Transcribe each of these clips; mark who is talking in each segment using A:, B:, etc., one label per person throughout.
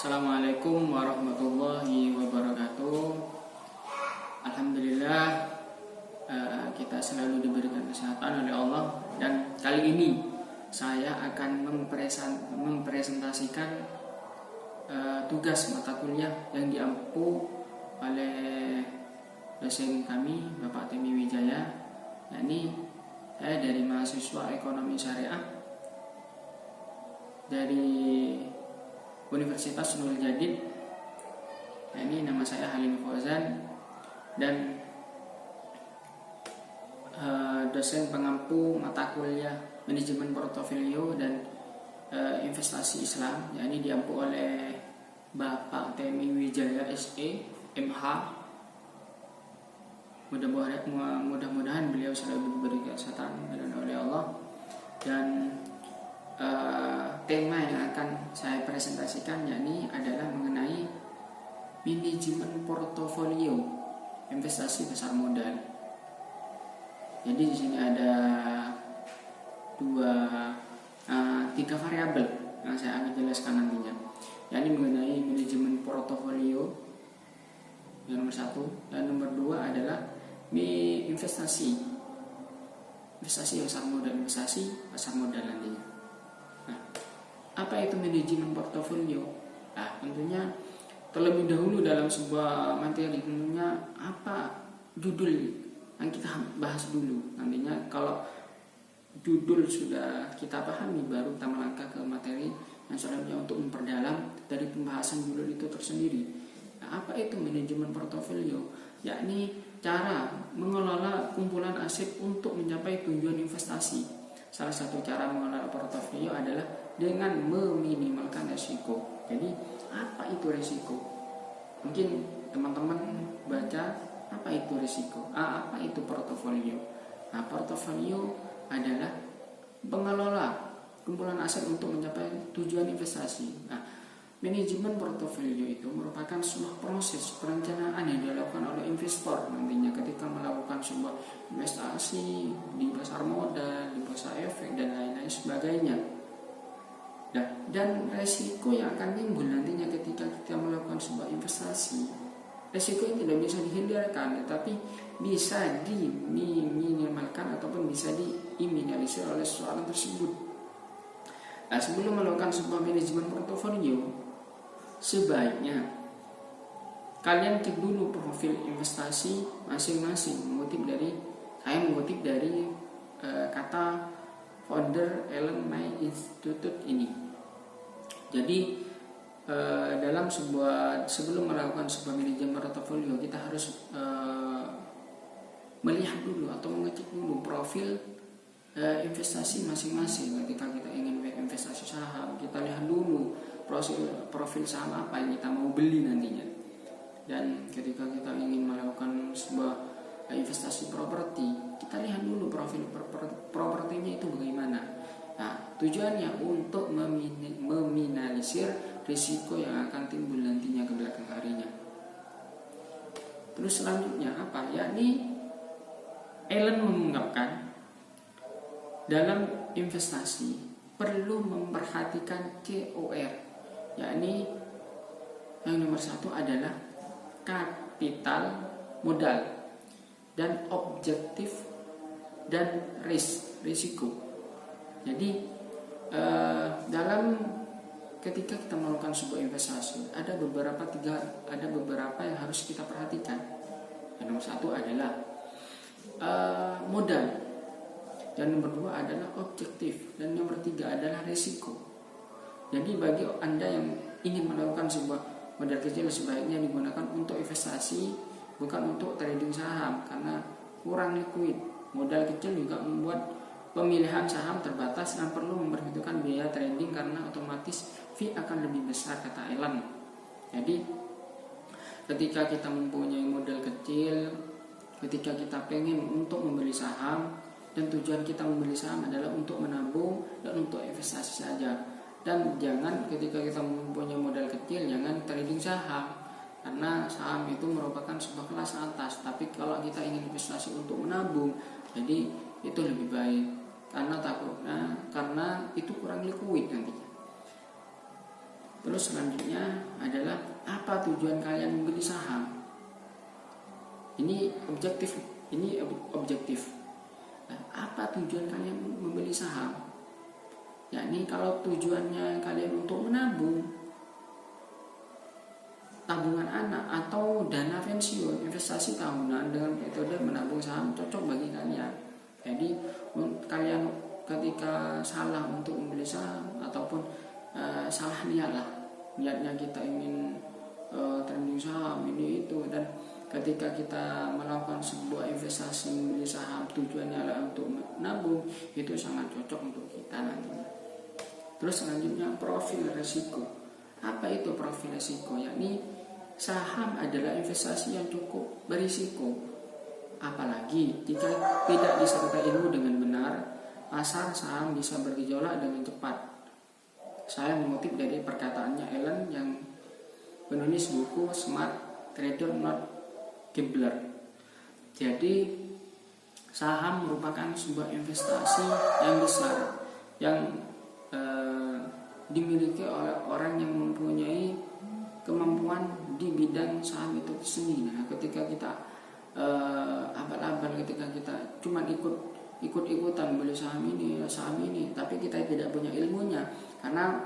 A: Assalamualaikum warahmatullahi wabarakatuh. Alhamdulillah, kita selalu diberikan kesehatan oleh Allah. Dan kali ini saya akan mempresentasikan tugas mata kuliah yang diampu oleh dosen kami, Bapak Temi Wijaya. Yakni saya dari mahasiswa ekonomi syariah dari Universitas Nurul Jadid. Ini nama saya Halim Fauzan dan dosen pengampu mata kuliah manajemen portofolio dan investasi Islam. Ini diampu oleh Bapak Temi Wijaya SE MH. Mudah-mudahan beliau selalu diberi kesehatan oleh Allah. Dan tema yang akan saya presentasikan yakni adalah mengenai manajemen portofolio investasi besar modal. Jadi di sini ada tiga variabel yang saya akan jelaskan nantinya. Yakni mengenai manajemen portofolio yang nomor satu, dan nomor dua adalah investasi besar modal, investasi pasar modal nantinya. Apa itu manajemen portofolio? Tentunya terlebih dahulu dalam sebuah materi, tentunya apa judul yang kita bahas dulu. Nantinya kalau judul sudah kita pahami, baru kita melangkah ke materi yang selanjutnya untuk memperdalam dari pembahasan judul itu tersendiri. Apa itu manajemen portofolio? Yakni cara mengelola kumpulan aset untuk mencapai tujuan investasi. Salah satu cara mengelola portofolio adalah dengan meminimalkan risiko. Jadi apa itu risiko? Mungkin teman-teman baca apa itu risiko, apa itu portofolio. Portofolio adalah pengelola kumpulan aset untuk mencapai tujuan investasi. Manajemen portofolio itu merupakan sebuah proses perencanaan yang dilakukan oleh investor nantinya ketika melakukan sebuah investasi di pasar modal, di bursa efek dan lain-lain sebagainya. Dan resiko yang akan timbul nantinya ketika kita melakukan sebuah investasi, resiko ini tidak bisa dihindarkan, tetapi bisa diminimalkan ataupun bisa diminimalisir oleh seseorang tersebut. Sebelum melakukan sebuah manajemen portofolio, sebaiknya kalian cek dulu profil investasi masing-masing. Saya mengutip dari kata founder Ellen May Institute ini. Jadi sebelum melakukan sebuah manajemen portofolio, kita harus melihat dulu atau mengecek dulu profil investasi masing-masing. Ketika kita ingin investasi saham, kita lihat dulu profil saham apa yang kita mau beli nantinya. Dan ketika kita ingin melakukan sebuah investasi properti, kita lihat dulu profil propertinya itu bagaimana. Tujuannya untuk meminimalisir risiko yang akan timbul nantinya ke belakang harinya. Terus selanjutnya apa? Yakni Ellen mengungkapkan dalam investasi perlu memperhatikan KOR, yakni yang nomor satu adalah kapital modal dan objektif dan risiko. Jadi dalam ketika kita melakukan sebuah investasi ada beberapa yang harus kita perhatikan. Yang nomor satu adalah modal, dan nomor dua adalah objektif, dan nomor tiga adalah risiko. Jadi bagi Anda yang ingin melakukan sebuah modal kecil, sebaiknya digunakan untuk investasi, bukan untuk trading saham, karena kurang liquid. Modal kecil juga membuat pemilihan saham terbatas dan perlu memperhitungkan biaya trading karena otomatis fee akan lebih besar, kata Ellen. Jadi ketika kita mempunyai modal kecil, ketika kita pengen untuk membeli saham, dan tujuan kita membeli saham adalah untuk menabung dan untuk investasi saja. Dan jangan ketika kita mempunyai modal kecil, jangan trading saham, karena saham itu merupakan sebuah kelas atas. Tapi kalau kita ingin investasi untuk menabung, jadi itu lebih baik, karena itu kurang liquid nantinya. Terus selanjutnya adalah apa tujuan kalian membeli saham? Ini objektif. Nah, apa tujuan kalian membeli saham? Yakni kalau tujuannya kalian untuk menabung, tabungan anak atau dana pensiun, investasi tahunan dengan metode menabung saham cocok bagi kalian. Jadi kalian ketika salah untuk membeli saham ataupun salah niatnya kita ingin trading saham ini itu, dan ketika kita melakukan sebuah investasi membeli saham tujuannya adalah untuk menabung, itu sangat cocok untuk kita nantinya. Terus selanjutnya profil resiko. Apa itu profil resiko? Yakni saham adalah investasi yang cukup berisiko. Apalagi jika tidak disertai ilmu dengan benar, pasar saham bisa bergejolak dengan cepat. Saya mengutip dari perkataannya Ellen yang penulis buku Smart Trader Not Gambler. Jadi saham merupakan sebuah investasi yang besar yang dimiliki oleh orang yang mempunyai kemampuan di bidang saham itu sendiri. Nah, ketika kita abal-abal, ketika kita cuma ikut-ikutan beli saham ini, tapi kita tidak punya ilmunya, karena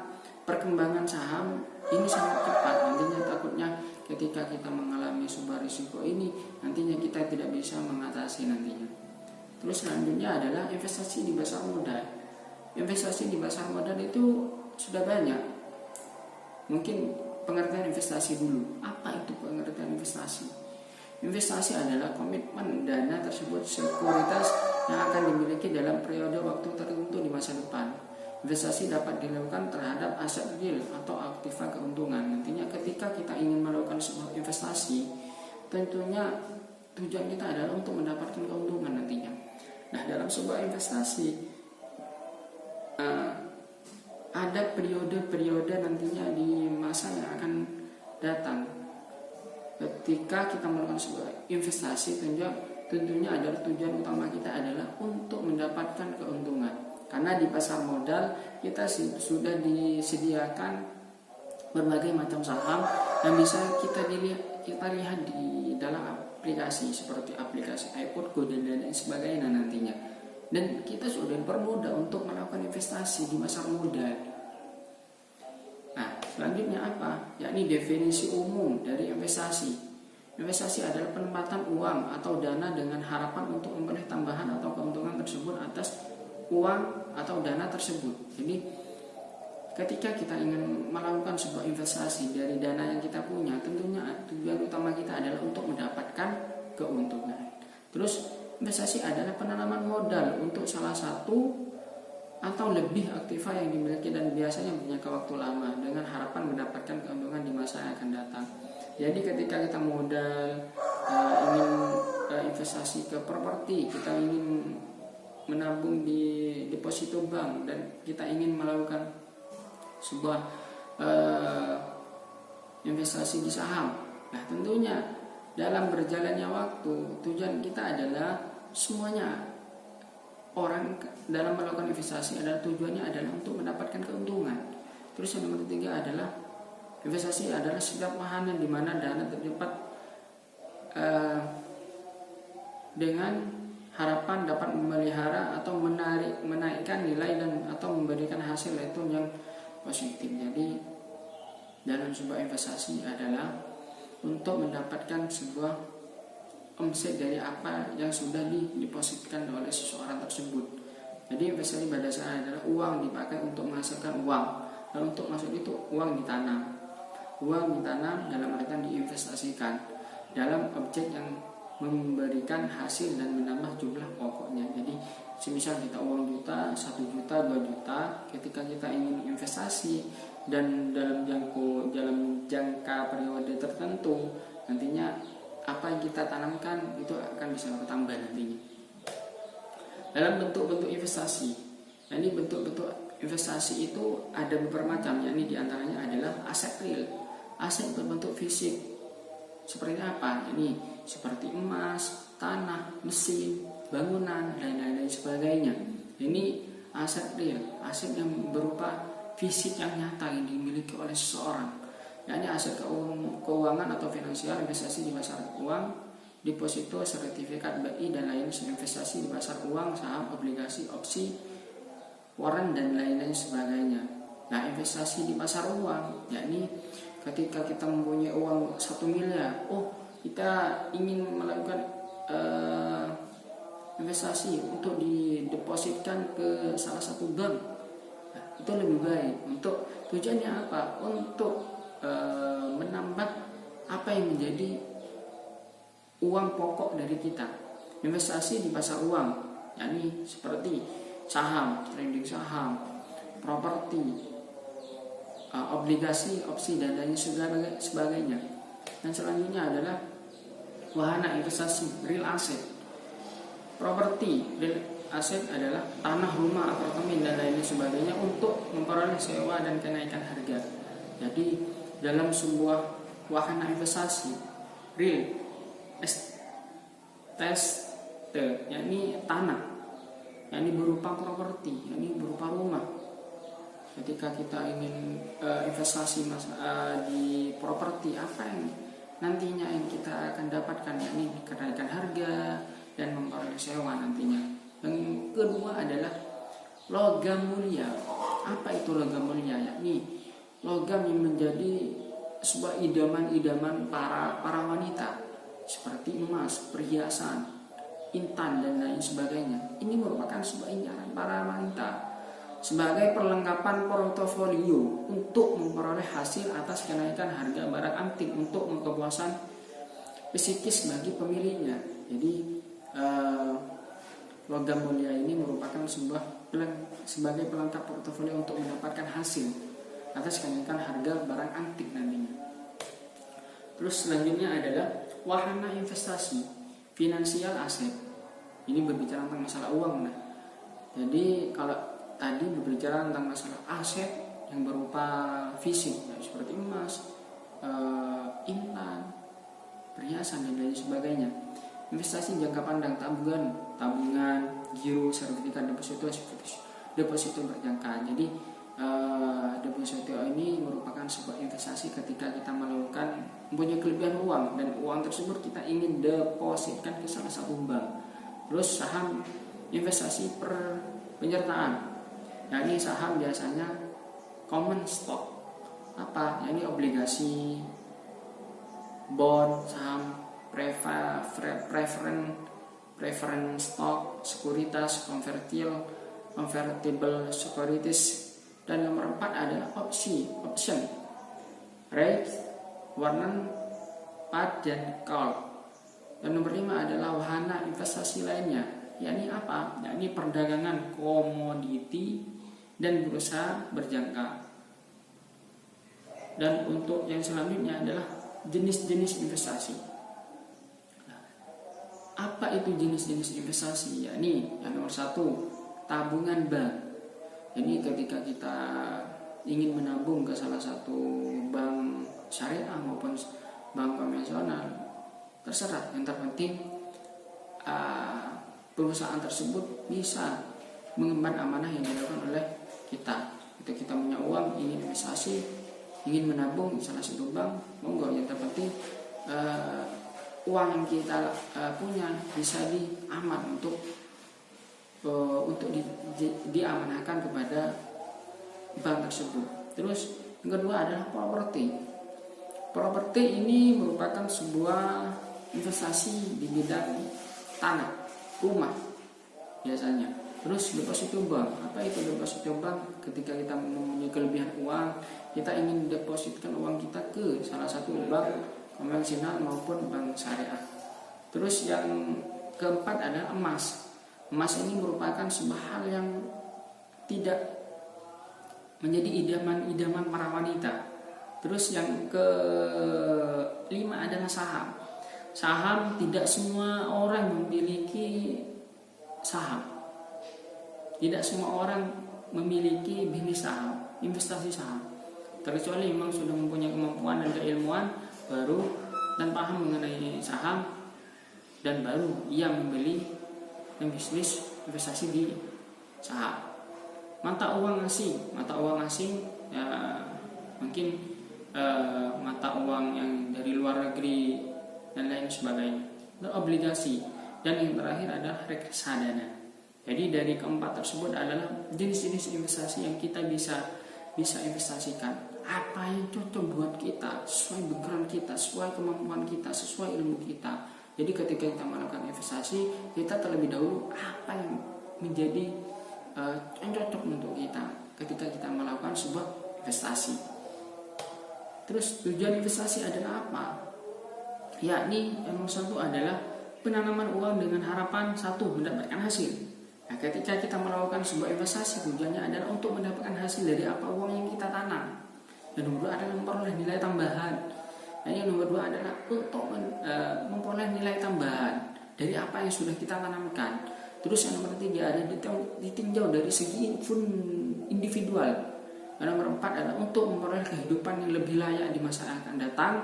A: perkembangan saham ini sangat cepat. Nantinya takutnya ketika kita mengalami sebuah risiko ini, nantinya kita tidak bisa mengatasi nantinya. Terus selanjutnya adalah investasi di pasar modal. Investasi di pasar modal itu sudah banyak. Mungkin pengertian investasi dulu. Apa itu pengertian investasi? Investasi adalah komitmen dana tersebut sekuritas yang akan dimiliki dalam periode waktu tertentu di masa depan. Investasi dapat dilakukan terhadap aset real atau aktiva keuntungan. Nantinya ketika kita ingin melakukan sebuah investasi, tentunya tujuan kita adalah untuk mendapatkan keuntungan nantinya. Nah, dalam sebuah investasi ada periode-periode nantinya di masa yang akan datang. Ketika kita melakukan sebuah investasi, tentunya adalah tujuan utama kita adalah untuk mendapatkan keuntungan. Karena di pasar modal kita sudah disediakan berbagai macam saham yang bisa kita lihat di dalam aplikasi seperti aplikasi iPod, Go dan sebagainya nantinya. Dan kita sudah dipermudah untuk melakukan investasi di pasar modal. Nah, selanjutnya apa? Yakni definisi umum dari investasi. Investasi adalah penempatan uang atau dana dengan harapan untuk memperoleh tambahan atau keuntungan tersebut atas uang atau dana tersebut. Jadi ketika kita ingin melakukan sebuah investasi dari dana yang kita punya, tentunya tujuan utama kita adalah untuk mendapatkan keuntungan. Terus investasi adalah penanaman modal untuk salah satu atau lebih aktiva yang dimiliki dan biasanya berjangka waktu lama dengan harapan mendapatkan keuntungan di masa yang akan datang. Jadi ketika kita modal ingin investasi ke properti, kita ingin menabung di deposito bank, dan kita ingin melakukan sebuah investasi di saham. Nah, tentunya dalam berjalannya waktu, tujuan kita adalah semuanya orang dalam melakukan investasi adalah tujuannya adalah untuk mendapatkan keuntungan. Terus yang nomor 3 adalah investasi adalah setiap wahana di mana dana terdapat dengan harapan dapat memelihara atau menaikkan nilai dan atau memberikan hasil return yang positif. Jadi dalam sebuah investasi adalah untuk mendapatkan sebuah omset dari apa yang sudah didepositkan oleh seseorang tersebut. Jadi investasi pada dasarnya adalah uang dipakai untuk menghasilkan uang, dan untuk masuk itu uang ditanam. Uang ditanam dalam artian diinvestasikan dalam objek yang memberikan hasil dan menambah jumlah pokoknya. Jadi semisal kita uang juta, 1 juta, 2 juta, ketika kita ingin investasi dan dalam jangka periode tertentu, nantinya apa yang kita tanamkan itu akan bisa bertambah nantinya. Dalam bentuk-bentuk investasi, ini bentuk-bentuk investasi itu ada beberapa macam, yakni diantaranya adalah aset real, aset berbentuk fisik. Seperti apa? Ini seperti emas, tanah, mesin, bangunan, dan lain-lain sebagainya. Ini aset real, aset yang berupa fisik yang nyata yang dimiliki oleh seseorang, yakni aset keuangan atau finansial, investasi di pasar uang, deposito, sertifikat BI dan lain investasi di pasar uang, saham, obligasi, opsi, warrant dan lain-lain sebagainya. Nah, investasi di pasar uang yakni ketika kita mempunyai uang 1 miliar, kita ingin melakukan investasi untuk didepositkan ke salah satu bank. Nah, itu lebih baik. Untuk tujuannya apa? Untuk menambah apa yang menjadi uang pokok dari kita. Investasi di pasar uang, yakni seperti saham, trading saham, properti, obligasi, opsi dan lain sebagainya. Dan selanjutnya adalah wahana investasi, real asset. Properti, real asset adalah tanah, rumah, apartemen dan lain sebagainya untuk memperoleh sewa dan kenaikan harga. Jadi dalam sebuah wahana investasi, real estate, yakni tanah, yakni berupa properti, yakni berupa rumah. Ketika kita ingin investasi di properti, apa yang nantinya yang kita akan dapatkan, yakni kenaikan harga dan memperoleh sewa nantinya. Yang kedua adalah logam mulia. Apa itu logam mulia? Yakni logam yang menjadi sebuah idaman-idaman para wanita, seperti emas, perhiasan, intan dan lain sebagainya. Ini merupakan sebuah incaran para wanita sebagai perlengkapan portofolio untuk memperoleh hasil atas kenaikan harga barang antik untuk kepuasan psikis bagi pemiliknya. Jadi logam mulia ini merupakan sebagai pelengkap portofolio untuk mendapatkan hasil atas kenaikan harga barang antik nantinya. Terus selanjutnya adalah wahana investasi, finansial aset. Ini berbicara tentang masalah uang. Nah, jadi kalau tadi berbicara tentang masalah aset yang berupa fisik, seperti emas, intan, perhiasan dan lain sebagainya. Investasi jangka pandang, tabungan, giro, sertifikat deposito berjangka. Jadi deposito ini merupakan sebuah investasi ketika kita mempunyai kelebihan uang dan uang tersebut kita ingin depositkan ke salah satu bank. Terus saham, investasi penyertaan, yakni saham biasanya common stock, yakni obligasi, bond, saham preference stock, sekuritas, convertible securities. Dan nomor 4 adalah option, right, warrant, put dan call. Dan nomor 5 adalah wahana investasi lainnya, yakni apa? Yakni perdagangan komoditi dan bursa berjangka. Dan untuk yang selanjutnya adalah jenis-jenis investasi. Apa itu jenis-jenis investasi? Yakni yang nomor 1, tabungan bank. Jadi ketika kita ingin menabung ke salah satu bank syariah maupun bank konvensional, terserah. Yang terpenting perusahaan tersebut bisa mengemban amanah yang dilakukan oleh kita. Ketika kita punya uang, ingin investasi, ingin menabung di salah satu bank, monggo. Yang terpenting uang yang kita punya bisa diaman untuk diamanahkan kepada bank tersebut. Terus yang kedua adalah properti. Properti ini merupakan sebuah investasi di bidang tanah, rumah biasanya. Terus deposito bank. Apa itu deposito bank? Ketika kita mempunyai kelebihan uang, kita ingin depositkan uang kita ke salah satu bank konvensional maupun bank syariah. Terus yang keempat adalah emas. Emas ini merupakan sebuah hal yang tidak menjadi idaman para wanita. Terus yang kelima adalah saham. Saham, tidak semua orang memiliki saham. Tidak semua orang memiliki bisnis saham, investasi saham. Terkecuali memang sudah mempunyai kemampuan dan keilmuan baru dan paham mengenai saham, dan baru ia membeli dan bisnis investasi di saham. Mata uang asing ya, mungkin mata uang yang dari luar negeri dan lain sebagainya. Dan obligasi, dan yang terakhir adalah reksadana. Jadi dari keempat tersebut adalah jenis-jenis investasi yang kita bisa investasikan. Apa yang cocok buat kita, sesuai background kita, sesuai kemampuan kita, sesuai ilmu kita. Jadi ketika kita melakukan investasi, kita terlebih dahulu apa yang menjadi yang cocok untuk kita ketika kita melakukan sebuah investasi. Terus tujuan investasi adalah apa? Yakni yang nomor satu adalah penanaman uang dengan harapan satu, mendapatkan hasil. Nah, ketika kita melakukan sebuah investasi, tujuannya adalah untuk mendapatkan hasil dari apa uang yang kita tanam. Yang nomor dua adalah memperoleh nilai tambahan. Dan yang nomor dua adalah untuk memperoleh nilai tambahan dari apa yang sudah kita tanamkan. Terus yang nomor tiga ada ditinjau dari segi individual. Yang nomor empat adalah untuk memperoleh kehidupan yang lebih layak di masa yang akan datang,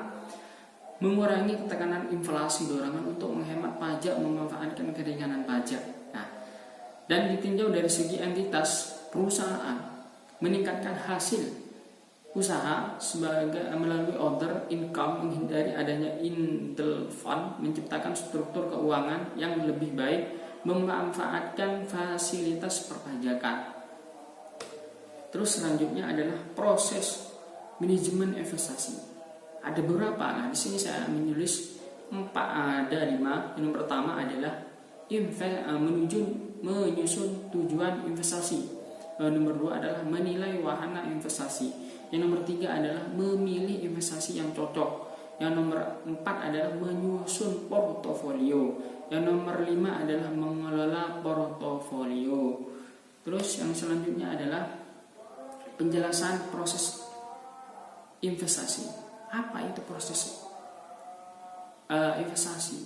A: mengurangi tekanan inflasi, dorongan untuk menghemat pajak, memanfaatkan keringanan pajak. Nah, dan ditinjau dari segi entitas perusahaan, meningkatkan hasil usaha sebagai melalui order income, menghindari adanya idle fund, menciptakan struktur keuangan yang lebih baik, memanfaatkan fasilitas perpajakan. Terus selanjutnya adalah proses manajemen investasi. Ada beberapa. Nah, di sini saya menulis 5. Yang pertama adalah menyusun tujuan investasi. Nomor 2 adalah menilai wahana investasi. Yang nomor 3 adalah memilih investasi yang cocok. Yang nomor 4 adalah menyusun portofolio. Yang nomor 5 adalah mengelola portofolio. Terus yang selanjutnya adalah penjelasan proses investasi. Apa itu proses investasi?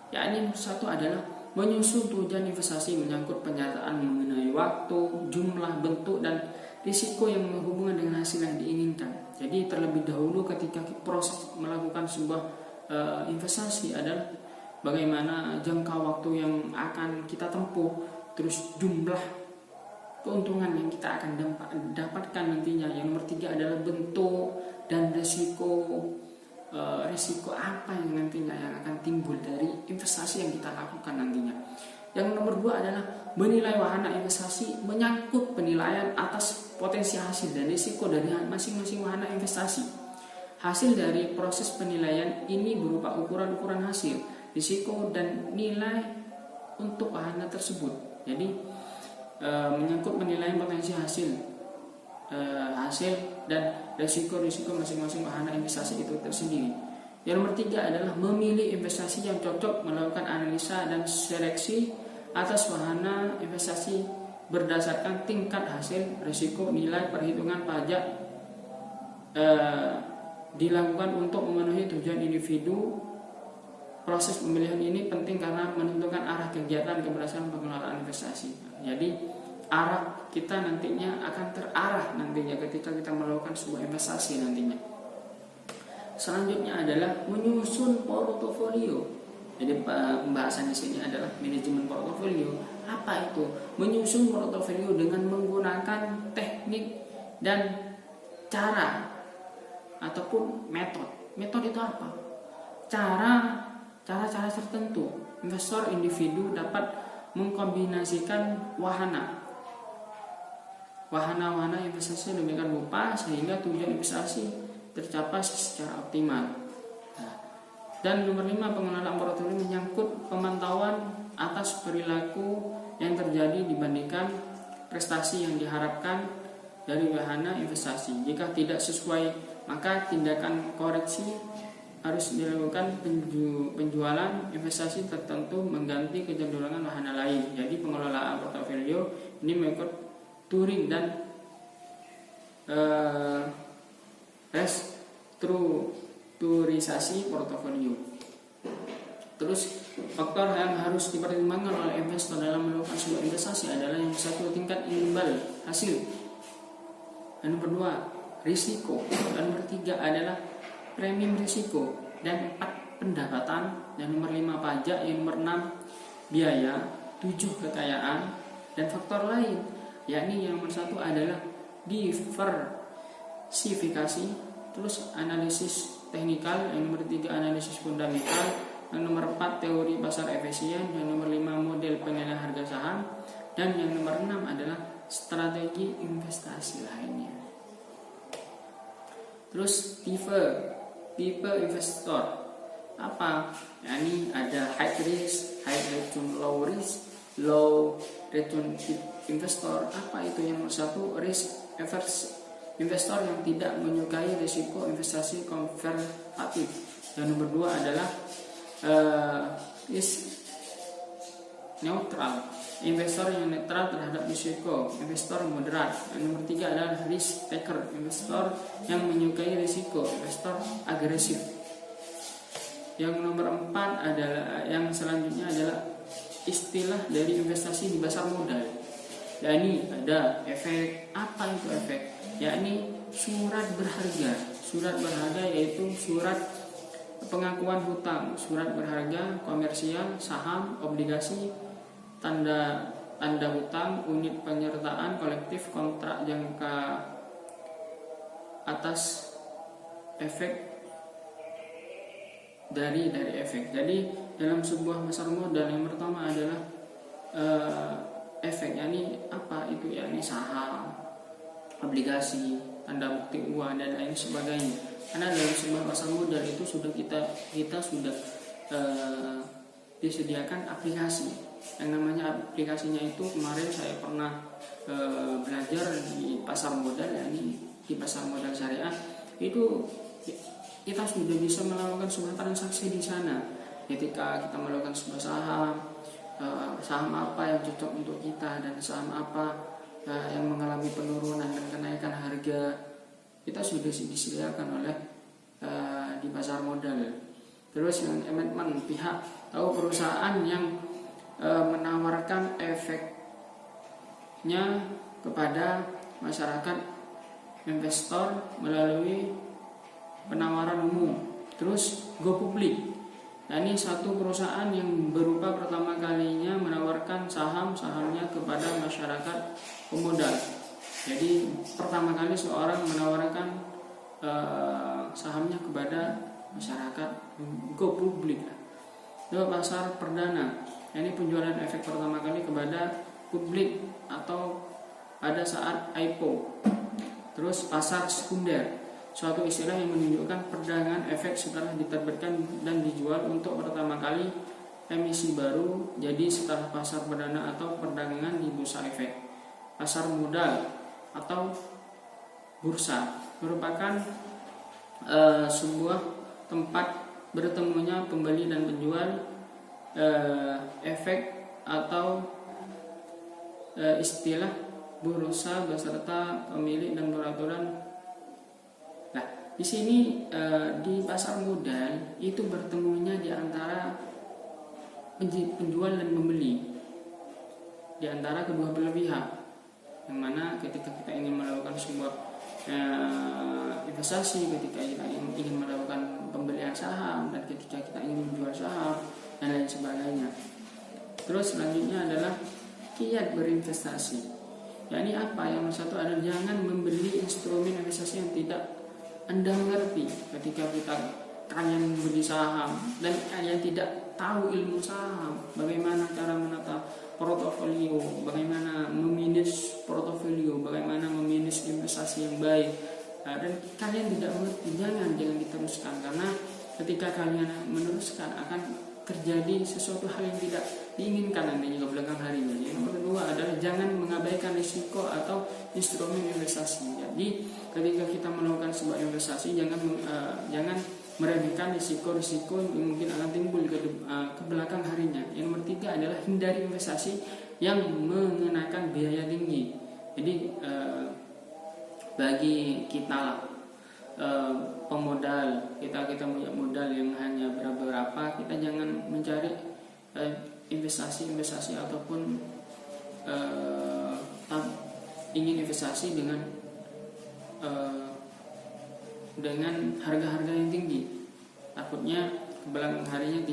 A: Yakni nomor 1 adalah menyusun tujuan investasi, menyangkut penyataan mengenai waktu, jumlah, bentuk, dan risiko yang berhubungan dengan hasil yang diinginkan. Jadi terlebih dahulu ketika proses melakukan sebuah investasi adalah bagaimana jangka waktu yang akan kita tempuh, terus jumlah keuntungan yang kita akan dapatkan nantinya. Yang nomor 3 adalah bentuk dan risiko apa yang nantinya yang akan timbul dari investasi yang kita lakukan nantinya. Yang nomor 2 adalah menilai wahana investasi, menyangkut penilaian atas potensi hasil dan risiko dari masing-masing wahana investasi. Hasil dari proses penilaian ini berupa ukuran-ukuran hasil, risiko, dan nilai untuk wahana tersebut. Jadi menyangkut penilaian potensi hasil dan risiko masing-masing wahana investasi itu tersendiri. Yang nomor 3 adalah memilih investasi yang cocok, melakukan analisa dan seleksi atas wahana investasi berdasarkan tingkat hasil, risiko, nilai, perhitungan pajak dilakukan untuk memenuhi tujuan individu. Proses pemilihan ini penting karena menentukan arah kegiatan keberhasilan pengelolaan investasi. Jadi arah kita nantinya akan terarah nantinya ketika kita melakukan sebuah investasi nantinya. Selanjutnya adalah menyusun portofolio. Jadi pembahasan di sini adalah manajemen portofolio. Apa itu? Menyusun portofolio dengan menggunakan teknik dan cara ataupun metode. Metode itu apa? Cara tertentu. Investor individu dapat mengkombinasikan wahana investasi demikian rupa sehingga tujuan investasi tercapai secara optimal. Dan nomor 5, pengelolaan portofolio menyangkut pemantauan atas perilaku yang terjadi dibandingkan prestasi yang diharapkan dari wahana investasi. Jika tidak sesuai, maka tindakan koreksi harus dilakukan, penjualan investasi tertentu mengganti kecenderungan wahana lain. Jadi pengelolaan portofolio ini mengikut Turing dan restrukturisasi portofolio. Terus faktor yang harus dipertimbangkan oleh investor dalam melakukan sebuah investasi adalah yang satu, tingkat imbal hasil. Dan nomor 2, risiko. Dan nomor 3 adalah premium risiko. Dan 4, pendapatan. Dan nomor 5, pajak. Yang nomor 6, biaya. 7, kekayaan. Dan faktor lain. yakni yang nomor 1 adalah diversifikasi, terus analisis teknikal, yang nomor 3 analisis fundamental, yang nomor 4 teori pasar efisien, yang nomor 5 model penilaian harga saham, dan yang nomor 6 adalah strategi investasi lainnya. Terus tipe investor apa? Yakni ada high risk, high return, low risk, low return investor. Apa itu? Yang nomor 1 risk averse investor, yang tidak menyukai risiko investasi konservatif. Yang nomor 2 adalah risk neutral, investor yang netral terhadap risiko, investor moderat. Yang nomor 3 adalah risk taker, investor yang menyukai risiko, investor agresif. Yang nomor 4 adalah, yang selanjutnya adalah istilah dari investasi di pasar modal, yakni ada efek. Apa itu efek? Yakni surat berharga. Surat berharga yaitu surat pengakuan hutang, surat berharga komersial, saham, obligasi, tanda hutang, unit penyertaan kolektif, kontrak jangka atas, efek dari efek. Jadi dalam sebuah pasar modal yang pertama adalah efek, yakni apa itu? Yakni saham, obligasi, tanda bukti uang, dan lain sebagainya. Karena dalam sebuah pasar modal itu sudah kita sudah disediakan aplikasi. Yang namanya aplikasinya itu, kemarin saya pernah belajar di pasar modal, yakni di pasar modal syariah itu kita sudah bisa melakukan sebuah transaksi di sana. Ketika kita melakukan sebuah saham apa yang cocok untuk kita, dan saham apa yang mengalami penurunan dan kenaikan harga, kita sudah disediakan oleh di pasar modal. Terus yang emitmen, pihak atau perusahaan yang menawarkan efeknya kepada masyarakat investor melalui penawaran umum. Terus go public, ini satu perusahaan yang berupa pertama kalinya menawarkan saham-sahamnya kepada masyarakat pemodal. Jadi pertama kali seorang menawarkan sahamnya kepada masyarakat, go public. Itu pasar perdana, ini penjualan efek pertama kali kepada publik atau pada saat IPO. Terus pasar sekunder, suatu istilah yang menunjukkan perdagangan efek setelah diterbitkan dan dijual untuk pertama kali, emisi baru. Jadi setelah pasar perdana atau perdagangan di bursa efek. Pasar modal atau bursa merupakan sebuah tempat bertemunya pembeli dan penjual efek, atau istilah bursa beserta pemilik dan peraturan. Nah, di sini di pasar modal itu bertemunya di antara penjual dan pembeli, di antara kedua belah pihak. Yang mana ketika kita ingin melakukan sebuah investasi, ketika kita ingin melakukan pembelian saham, dan ketika kita ingin menjual saham dan lain sebagainya. Terus selanjutnya adalah kiat berinvestasi. Yakni apa? Yang satu adalah jangan membeli instrumen investasi yang tidak Anda mengerti. Ketika kalian membeli saham dan kalian tidak tahu ilmu saham, bagaimana cara menata portofolio, bagaimana memanage portofolio, bagaimana memanage investasi yang baik, dan kalian tidak mengerti, jangan diteruskan. Karena ketika kalian meneruskan akan terjadi sesuatu hal yang tidak diinginkan nantinya ke belakang harinya. Yang kedua adalah jangan mengabaikan risiko atau instrumen investasi. Jadi ketika kita melakukan sebuah investasi, jangan meremehkan risiko-risiko yang mungkin akan timbul ke belakang harinya. Yang nomor 3 adalah hindari investasi yang mengenakan biaya tinggi. Jadi bagi kita pemodal, kita punya modal yang hanya berapa, kita jangan mencari investasi ataupun ingin investasi dengan harga-harga yang tinggi. Takutnya ke belakang harinya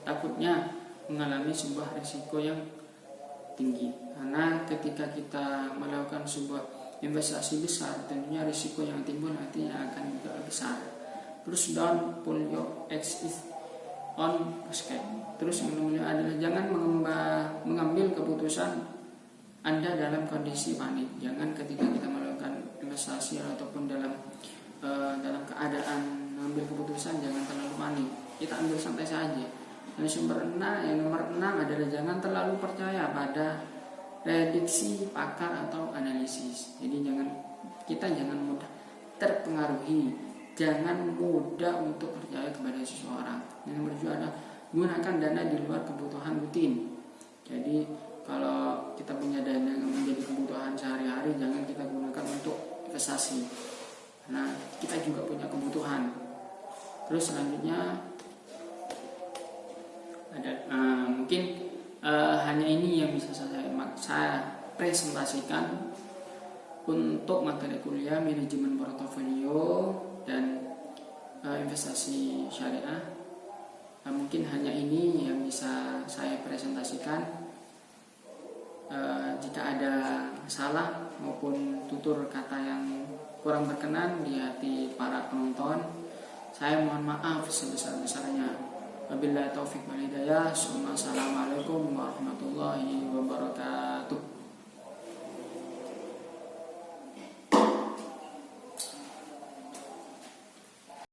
A: takutnya mengalami sebuah risiko yang tinggi. Karena ketika kita melakukan sebuah investasi besar, tentunya risiko yang timbul nantinya akan juga besar. Terus don't pull your eggs on basket. Terus yang namanya adalah jangan mengambil keputusan Anda dalam kondisi panik. Jangan ketika kita melakukan investasi ataupun dalam keadaan mengambil keputusan, jangan terlalu panik. Kita ambil santai saja. Dan yang nomor 6 adalah jangan terlalu percaya pada prediksi pakar atau analisis. Jadi kita jangan mudah terpengaruhi, jangan mudah untuk percaya kepada seseorang. Yang nomor 2 adalah gunakan dana di luar kebutuhan rutin. Jadi kalau kita punya dana yang menjadi kebutuhan sehari-hari, jangan kita gunakan untuk investasi. Nah, kita juga punya kebutuhan. Terus selanjutnya ada mungkin hanya ini yang bisa saya presentasikan untuk materi kuliah manajemen portofolio dan investasi syariah. Mungkin hanya ini yang bisa saya presentasikan. Jika ada salah maupun tutur kata yang kurang berkenan di hati para penonton, saya mohon maaf sebesar-besarnya. Wabillahi taufiq wal hidayah. Assalamualaikum warahmatullahi wabarakatuh.